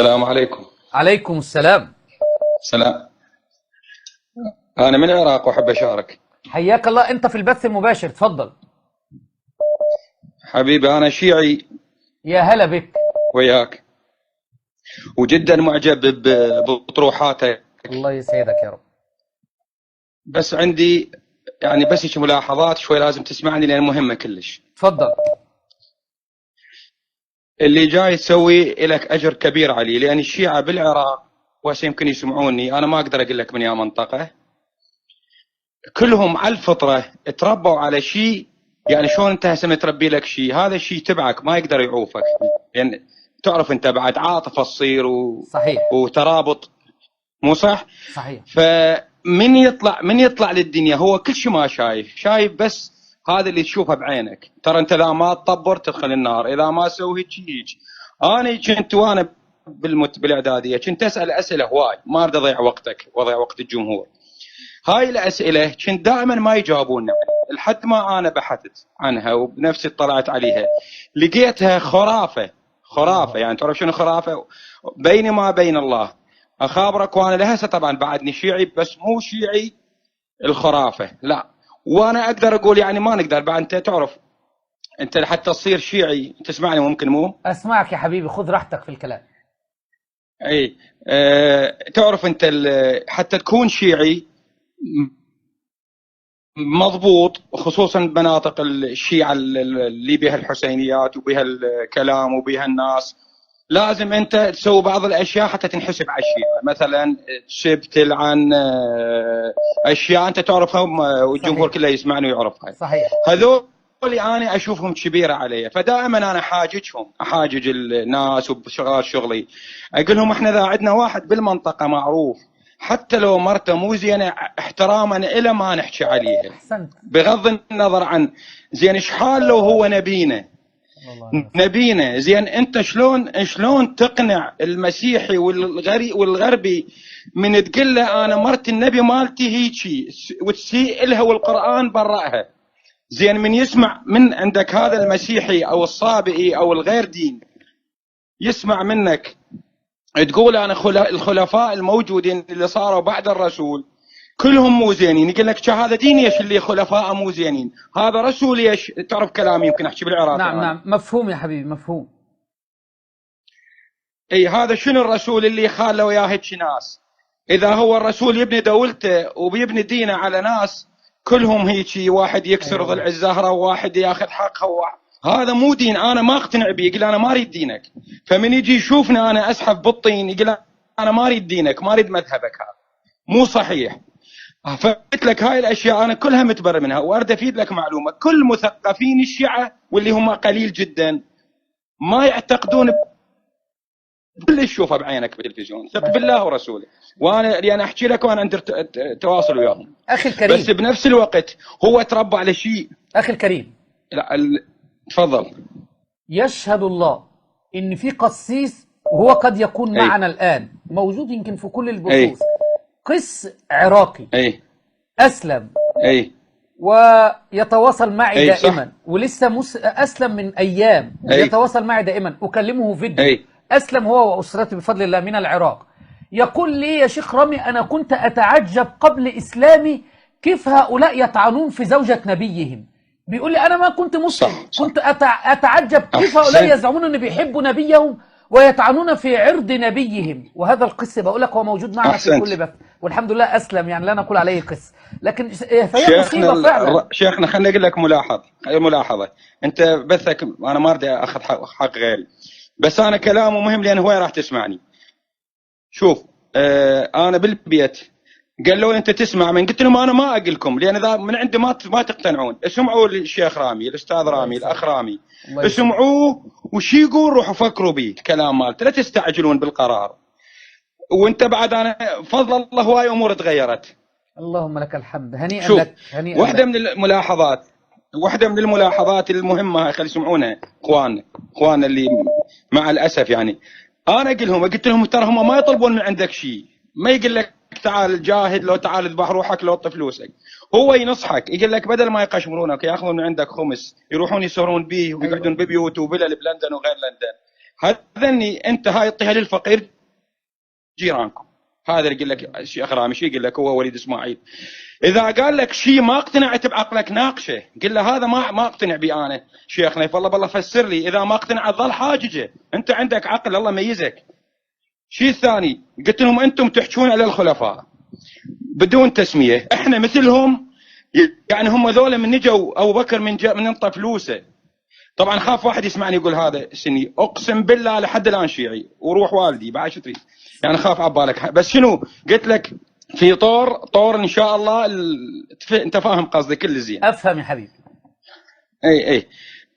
السلام عليكم. عليكم السلام. سلام. أنا من العراق وأحب أشارك. حياك الله، أنت في البث المباشر، تفضل. حبيبي أنا شيعي يا هلا بك. وياك، وجدا معجب بطروحاتك. الله يسعدك يا رب. بس عندي يعني بس هيك ملاحظات شوي لازم تسمعني لأن مهمة كلش. تفضل. اللي جاي تسوي لك أجر كبير عليه، لأن الشيعة بالعراق وهسه يمكن يسمعوني، أنا ما أقدر أقول لك من يا منطقة، كلهم على الفطرة تربوا على شيء. يعني شلون انت هسه متربي لك شيء، هذا الشيء تبعك ما يقدر يعوفك، يعني تعرف انت بعد عاطفه تصير صحيح. وترابط، مو صح؟ صحيح. من يطلع للدنيا هو كل شيء ما شايف بس هذا اللي تشوفه بعينك. ترى انت اذا ما تطبر تدخل النار، اذا ما سوي هيك. انا كنت وانا بالاعداديه كنت اسال اسئله هواي، ما اريد اضيع وقتك واضيع وقت الجمهور. هاي الأسئلة كنت دائما ما يجاوبوننا لحد ما أنا بحثت عنها وبنفسي اطلعت عليها، لقيتها خرافة. يعني تعرف شنو خرافة؟ بيني ما بين الله أخابرك، وأنا لهسه طبعا بعدني شيعي بس مو شيعي الخرافة، لا. وأنا أقدر أقول يعني ما نقدر بعد، أنت تعرف أنت حتى تصير شيعي تسمعني ممكن مو؟ أسمعك يا حبيبي، خذ راحتك في الكلام. أي تعرف أنت حتى تكون شيعي مضبوط، خصوصا بمناطق الشيعة اللي بها الحسينيات وبها الكلام وبها الناس، لازم انت تسوي بعض الاشياء حتى تنحسب على الشيعة، مثلا تسب تلعن اشياء انت تعرفها والجمهور صحيح. كله يسمعني ويعرفها. صحيح. هذول انا اشوفهم كبيره علي، فدائما انا احاجج الناس وبشغال شغلي، اقول لهم احنا اذا عندنا واحد بالمنطقه معروف حتى لو مرته مو زينه احتراما الى ما نحكي عليها، أحسنت. بغض النظر عن زين ايش حال لو هو صلى الله عليه وسلم. نبينا زين. انت شلون تقنع المسيحي والغربي من تقول له انا مرت النبي مالتي هيجي وتسيء لها والقران برأها؟ زين من يسمع من عندك هذا المسيحي او الصابئي او الغير دين، يسمع منك تقول انا الخلفاء الموجودين اللي صاروا بعد الرسول كلهم مو زينين، يقول لك هذا دين يش اللي خلفاء مو زينين، هذا رسول يش. تعرف كلامي يمكن احكي بالعراقي. نعم نعم، مفهوم يا حبيبي، مفهوم. اي هذا شنو الرسول اللي خاله وياه هيك ناس؟ اذا هو الرسول يبني دولته وبيبني دينه على ناس كلهم هيك، واحد يكسر ضلع الزهره وواحد ياخذ حقها هذا مو دين، انا ما اقتنع به. يقول انا ما اريد دينك، فمن يجي يشوفني انا اسحف بالطين يقول انا ما اريد دينك، ما اريد مذهبك، هذا مو صحيح. فقلت لك هاي الاشياء انا كلها متبرر منها، واريد افيد لك معلومه، كل مثقفين الشيعه واللي هم قليل جدا ما يعتقدون اللي تشوفه بعينك بالتلفزيون، ثق بالله ورسوله. وانا يعني احكي لك وانا عندي تواصل وياهم. أخي الكريم، بس بنفس الوقت هو تربى على شيء. أخي الكريم، لا تفضل. يشهد الله إن في قسيس، وهو قد يكون اي معنا الآن موجود يمكن في كل اي البثوث، قس عراقي اي أسلم اي ويتواصل معي اي صح. دائما، ولسه أسلم من أيام، اي يتواصل معي دائما، أكلمه فيديو. اي أسلم هو وأسرته بفضل الله من العراق. يقول لي يا شيخ رامي، أنا كنت أتعجب قبل إسلامي كيف هؤلاء يطعنون في زوجة نبيهم. بيقول لي أنا ما كنت مسلم، صح كنت أتعجب كيف هؤلاء يزعمون أن بيحبوا نبيهم ويطعنون في عرض نبيهم. وهذا القس بقول لك هو موجود معنا في كل بث، والحمد لله أسلم، يعني لا نقول عليه قس، لكن فهي مصيبة فعلا. شيخنا خليني اقول لك ملاحظه. انت بثك انا ما اريد اخذ حق غيري، بس انا كلامه مهم لان هو راح تسمعني. شوف انا بالبيت قالوا لي انت تسمع من، قلت لهم انا ما اقول لكم لان اذا من عندي ما تقتنعون. اسمعوا الشيخ رامي، الاستاذ رامي، الاخ رامي، اسمعوه وش يقول، روحوا فكروا به الكلام مالته، لا تستعجلون بالقرار. وانت بعد انا فضل الله هواي امور تغيرت. اللهم لك الحمد، هنيئا شوف لك، هنيئا واحده لك. من الملاحظات المهمه خلي يسمعونها اخواننا اللي مع الاسف يعني. انا قلت لهم ترى هم ما يطلبون من عندك شيء، ما يقول لك تعال جاهد، لو تعال اذبح روحك، لو اطف فلوسك. هو ينصحك يقول لك بدل ما يقشمرونك ياخذون من عندك خمس يروحون يسهرون به ويقعدون ببيوت وبلل بلندن وغير لندن. هذني انت هاي اعطيها للفقير جيرانكم. هذا اللي يقول لك الشيخ رامي، شو يقول لك هو وليد اسماعيل. اذا قال لك شيء ما اقتنعت بعقلك ناقشه، قل له هذا ما اقتنع بي انا شيخنا، فالله فسر لي. اذا ما اقتنع ظل حاججه، انت عندك عقل الله ميزك. شيء ثاني قلت لهم انتم تحجون على الخلفاء بدون تسميه، احنا مثلهم. يعني هم ذولا من نجوا ابو بكر من انطى فلوسه. طبعا خاف واحد يسمعني يقول هذا سني، اقسم بالله لحد الان شيعي وروح والدي بعد شو تريد يعني، خاف عبالك. بس شنو قلت لك، في طور ان شاء الله انت فاهم قصدي كل زين. افهم يا حبيبي. اي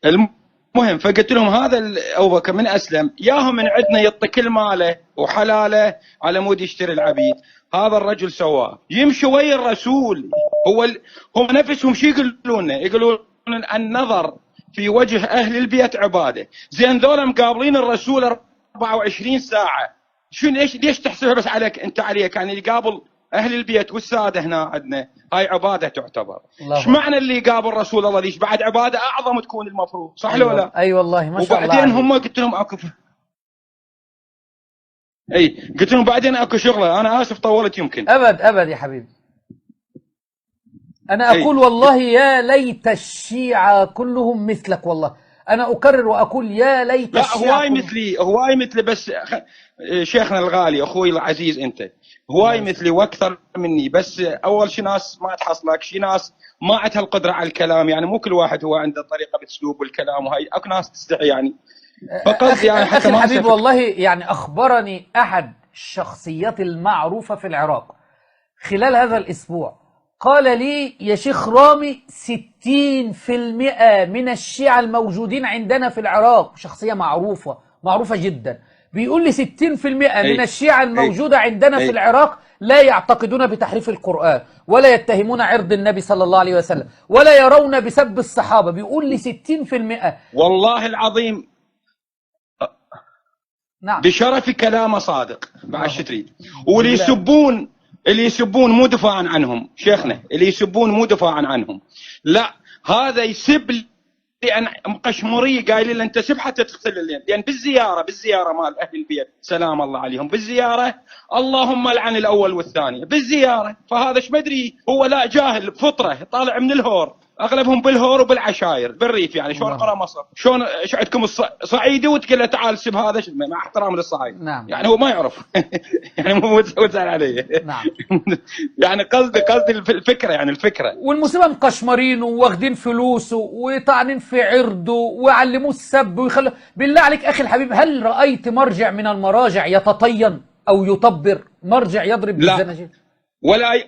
المهم فقلت لهم هذا ابو بكر من اسلم ياهم من عندنا يعطي كل ماله وحلاله على مود يشتري العبيد. هذا الرجل سواه يمشي ويا الرسول. هم نفسهم شو يقولون؟ يقولون النظر في وجه اهل البيت عباده. زين ذولا مقابلين الرسول 24 ساعه، شو ليش تحسبها بس عليك انت عليك؟ يعني يقابل اهل البيت والساده هنا عندنا هاي عباده تعتبر. ايش معنى اللي يقابل رسول الله ليش بعد عباده اعظم تكون المفروض، صح لو لا؟ اي والله ما شاء الله. وبعدين هم قلت لهم اكو قلت لهم بعدين اكو شغله. انا اسف طولت يمكن. ابد يا حبيبي. انا اقول والله يا ليت الشيعة كلهم مثلك. والله انا اكرر واقول يا ليت الشيعة. لا هواي مثلي بس شيخنا الغالي اخوي العزيز انت هواي مثلي واكثر مني. بس اول شي ناس ما تحصلك، شي ناس ما عندها القدره على الكلام. يعني مو كل واحد هو عنده طريقه باسلوب الكلام، وهي اكو ناس تستحي يعني. فقط يعني حتى أخي الحبيب والله يعني اخبرني احد الشخصيات المعروفه في العراق خلال هذا الاسبوع، قال لي يا شيخ رامي 60% من الشيعة الموجودين عندنا في العراق، شخصية معروفة جدا، بيقول لي 60% من الشيعة الموجودة عندنا في العراق لا يعتقدون بتحريف القرآن، ولا يتهمون عرض النبي صلى الله عليه وسلم، ولا يرون بسب الصحابة. بيقول لي 60%. والله العظيم نعم بشرف كلامه صادق بعد شو تريد. واللي يسبون مو دفاعا عنهم شيخنا، اللي يسبون مو دفاعا عنهم، لا هذا يسب لان مقشمريه قايلين له انت سب حتى تغسل الليل. لان بالزياره مال اهل البيت سلام الله عليهم، بالزياره اللهم لعن الاول والثاني بالزياره. فهذا ايش مدري هو لا جاهل فطره طالع من الهور، اغلبهم بالهور وبالعشاير بالريف. يعني شلون قرى مصر؟ شلون ايش عندكم صعيدي وتقول له تعال سب هذا مع احترام للصعايد. نعم. يعني هو ما يعرف يعني مو تزعل علي. نعم. يعني قصدي الفكره، يعني الفكره. والمصيبه مقشمرينه واخدين فلوسه وطعنين في عرضه ويعلموه السب ويخلوا. بالله عليك اخي الحبيب، هل رايت مرجع من المراجع يتطين او يطبر؟ مرجع يضرب بالزناجير؟ ولا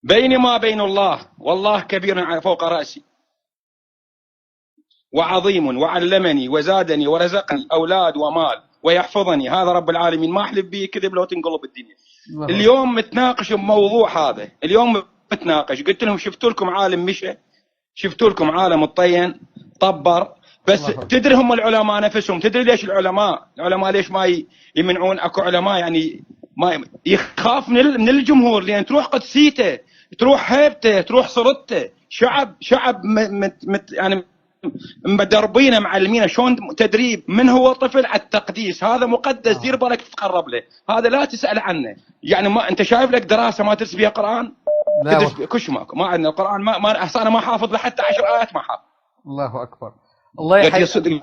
بيني ما بين الله والله كبير فوق رأسي وعظيم وعلمني وزادني ورزقني أولاد ومال ويحفظني، هذا رب العالمين ما أحلف به كذب لو تنقلب الدنيا. اليوم متناقش بموضوع هذا، اليوم متناقش قلت لهم شفتوا لكم عالم مشى، شفتوا لكم عالم الطين طبر. بس تدري هم العلماء نفسهم، تدري ليش العلماء ليش ما يمنعون؟ اكو علماء يعني ما يخاف من الجمهور، لان تروح قدسيته، تروح هيبته، تروح صورته. شعب يعني مدربينه معلمينه شلون تدريب من هو طفل على التقديس. هذا مقدس، دير بالك تتقرب له، هذا لا تسأل عنه. يعني ما انت شايف لك دراسه ما تدرس بها قران؟ لا كش ماكو، ما عندنا القران. ما انا ما حافظ لحتى 10 ايات ما حافظ. الله اكبر.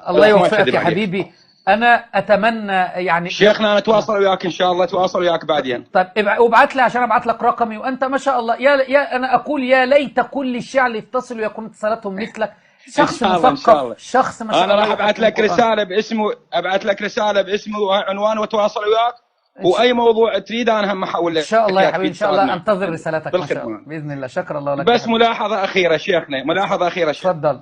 الله يوفقك يا حبيبي. انا اتمنى يعني شيخنا انا اتواصل وياك ان شاء الله، اتواصل وياك بعدين. طيب وابعت لي عشان ابعت لك رقمي. وانت ما شاء الله يا انا اقول يا ليت كل الشيعة اللي يتصلوا يكون اتصالاتهم مثلك، شخص مثقف، شخص ما شاء الله. انا راح ابعت لك رساله باسمه وعنوانه واتواصل وياك، واي موضوع تريد انا هم احول لك ان شاء الله يا حبيبي. ان شاء الله انتظر رسالتك ان شاء الله باذن الله. شكرا الله لك. بس ملاحظه اخيره شيخنا، ملاحظه اخيره. تفضل.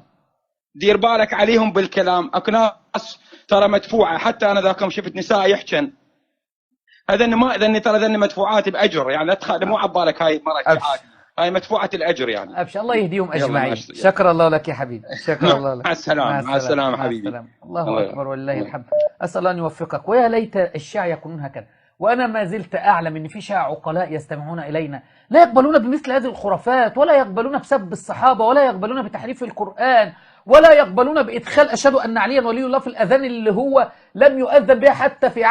دير بالك عليهم بالكلام، اكو ناس ترى مدفوعه. حتى انا ذاكم شفت نساء يحجن، هذني ترى ذني مدفوعات باجر. يعني لا تخاف، مو عبالك هاي مرة عادي، هاي مدفوعه الاجر يعني. ابشر الله يهديهم اجمعين. شكرا الله لك يا حبيبي. شكرا الله لك. مع السلامه حبيبي. الله اكبر ولله الحمد. اسال الله ان يوفقك. ويا ليت الشيعة يكونون هكذا. وانا ما زلت اعلم ان في شيعة عقلاء يستمعون الينا لا يقبلون بمثل هذه الخرافات، ولا يقبلون بسب الصحابه، ولا يقبلون بتحريف القران، ولا يقبلون بإدخال أشهد أن عليا ولي الله في الأذان اللي هو لم يؤذن بها حتى في